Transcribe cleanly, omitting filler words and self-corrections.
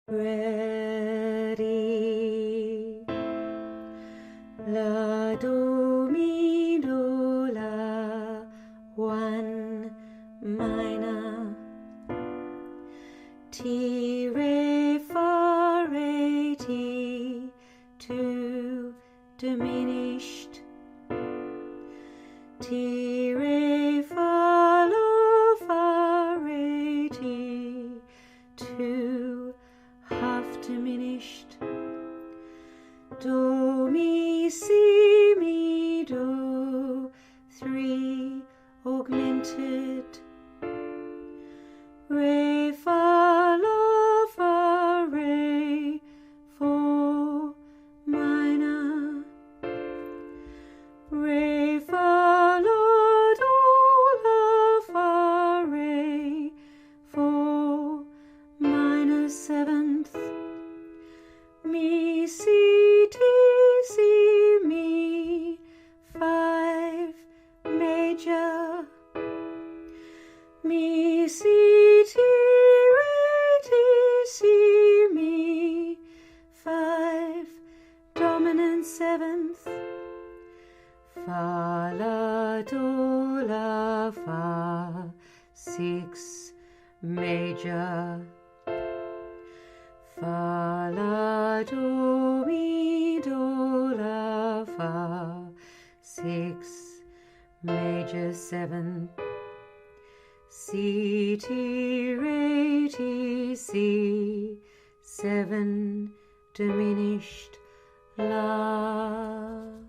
Ready. La, do, mi, do, la, 1 minor. Ti, re, fa, re, ti, 2 diminished. Ti, re, fa, la, fa, re, ti, 2 half-diminished. Do, mi, si, mi, do, 3 augmented. Re, fa, la, fa, re, 4 minor. Re, fa, la, do, la, fa, re, 4 minor 7th. Mi, si, ti, si, mi, 5 major. Mi, si, ti, re, ti, si, mi, 5 dominant 7th. Fa, la, do, la, fa, 6 major. Fa, la, do, mi, do, la, fa, 6 major 7th. Si, ti, re, ti, si, 7 diminished. La.